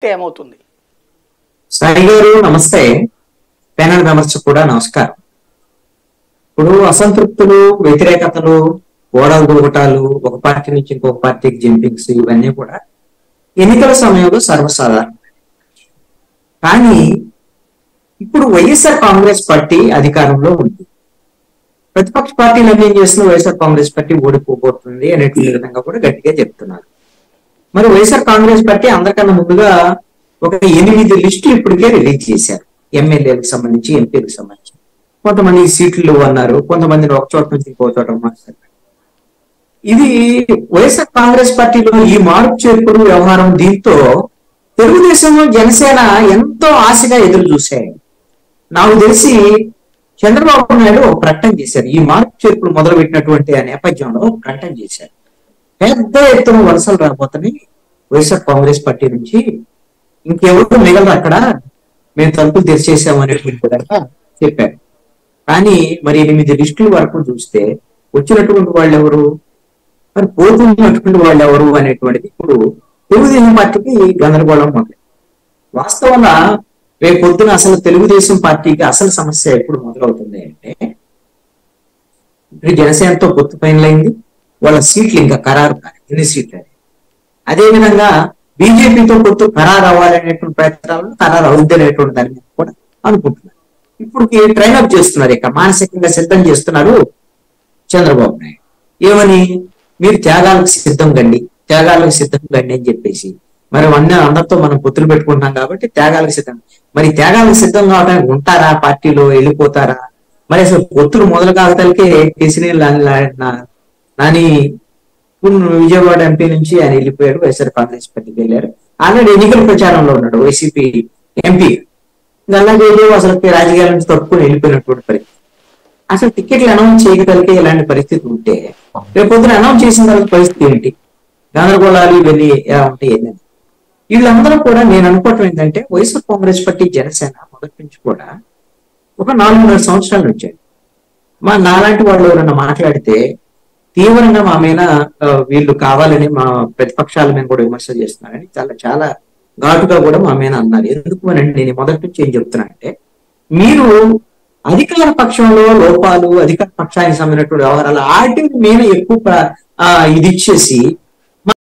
ఏమవుతుంది? సాయి గారు నమస్తే. ప్యానల్ మెంబర్స్ కూడా నమస్కారం. ఇప్పుడు అసంతృప్తులు, వ్యతిరేకతలు, ఓడలు దూకటాలు, ఒక పార్టీ నుంచి ఇంకొక పార్టీకి జంపింగ్స్, ఇవన్నీ కూడా ఎన్నికల సమయంలో సర్వసాధారణం. కానీ ఇప్పుడు వైఎస్ఆర్ కాంగ్రెస్ పార్టీ అధికారంలో ఉంది. ప్రతిపక్ష పార్టీలు ఏం చేస్తున్న వైఎస్ఆర్ కాంగ్రెస్ పార్టీ ఓడిపోబోతుంది అనేటువంటి విధంగా కూడా గట్టిగా చెప్తున్నారు. మరి వైఎస్ఆర్ కాంగ్రెస్ పార్టీ అందరికన్నా ముందుగా ఒక 8 లిస్టులు ఇప్పటికే రిలీజ్ చేశారు. ఎమ్మెల్యేలకు సంబంధించి, ఎంపీలకు సంబంధించి. కొంతమంది సీట్లు అన్నారు, కొంతమందిని ఒక చోట నుంచి ఇంకో చోట మార్చారు. ఇది వైఎస్ఆర్ కాంగ్రెస్ పార్టీలో ఈ మార్పు చేర్పుడు వ్యవహారం. దీంతో తెలుగుదేశం, జనసేన ఎంతో ఆశగా ఎదురు చూశాయి. నాకు తెలిసి చంద్రబాబు నాయుడు ఒక ప్రకటన చేశారు. ఈ మార్పు చేర్పులు మొదలుపెట్టినటువంటి ఆ నేపథ్యంలో ప్రకటన చేశారు. పెద్ద ఎత్తున వలసలు రాబోతున్నాయి వైఎస్ఆర్ కాంగ్రెస్ పార్టీ నుంచి, ఇంకెవరు మిగలరు, అక్కడ మేము తలుపులు తెరిచేసాము అనేటువంటి విధంగా చెప్పారు. కానీ మరి 8 లిస్టుల వరకు చూస్తే వచ్చినటువంటి వాళ్ళు ఎవరు, మరి పోతున్నటువంటి వాళ్ళు ఎవరు అనేటువంటిది ఇప్పుడు తెలుగుదేశం పార్టీకి గందరగోళం ఉంది. వాస్తవంగా రేపు పొద్దున అసలు తెలుగుదేశం పార్టీకి అసలు సమస్య ఎప్పుడు మొదలవుతుంది అంటే, ఇప్పుడు జనసేనతో పొత్తు ఫైనలైంది, వాళ్ళ సీట్లు ఇంకా ఖరారు కాదు, ఎన్ని సీట్లు. అదేవిధంగా బీజేపీతో పొత్తు ఖరారు అవ్వాలనేటువంటి ప్రయత్నాలను ఖరారు అవుద్ది అనేటువంటి దాని మీద కూడా అనుకుంటున్నారు. ఇప్పుడు ట్రైనప్ చేస్తున్నారు, ఇక మానసికంగా సిద్ధం చేస్తున్నారు చంద్రబాబు నాయుడు. ఏమని, మీరు త్యాగాలకు సిద్ధం కండి, త్యాగాలకు సిద్ధం కండి అని చెప్పేసి. మరి అందరితో మనం పొత్తులు పెట్టుకుంటున్నాం కాబట్టి త్యాగాలకు సిద్ధం. మరి త్యాగాలకు సిద్ధం కావడానికి ఉంటారా, పార్టీలో వెళ్ళిపోతారా? మరి అసలు పొత్తులు మొదలు కాగతలకే కేసీఆర్ నాని విజయవాడ ఎంపీ నుంచి ఆయన వెళ్ళిపోయాడు, వైఎస్ఆర్ కాంగ్రెస్ పార్టీకి వెళ్ళారు. ఆల్రెడీ ఎన్నికల ప్రచారంలో ఉన్నాడు వైసీపీ ఎంపీ. అలాగే అసలు రాజకీయాల నుంచి తప్పుకొని వెళ్ళిపోయినటువంటి పరిస్థితి. అసలు టికెట్లు అనౌన్స్ చేయగలిగే ఇలాంటి పరిస్థితి ఉంటే రేపు పొద్దున అనౌన్స్ చేసిన తర్వాత పరిస్థితి ఏంటి, గందరగోళాలు ఇవన్నీ ఎలా ఉంటాయి ఏంటంటే, వీళ్ళందరూ కూడా నేను అనుకోవటం ఏంటంటే, వైఎస్ఆర్ కాంగ్రెస్ పార్టీ, జనసేన మొదటి నుంచి కూడా ఒక 4.5 సంవత్సరాల నుంచి నాలాంటి వాళ్ళు ఎవరన్నా మాట్లాడితే తీవ్రంగా మా మీద వీళ్ళు కావాలని మా ప్రతిపక్షాల మీద కూడా విమర్శ చేస్తున్నారని చాలా చాలా ఘాటుగా కూడా మా మీద అన్నారు. ఎందుకు అని అంటే, నేను మొదటి నుంచి ఏం చెప్తున్నా అంటే, మీరు అధికార పక్షంలో లోపాలు, అధికార పక్షానికి సంబంధించినటువంటి వ్యవహారాలు వాటి మీద ఎక్కువ ఇది ఇచ్చేసి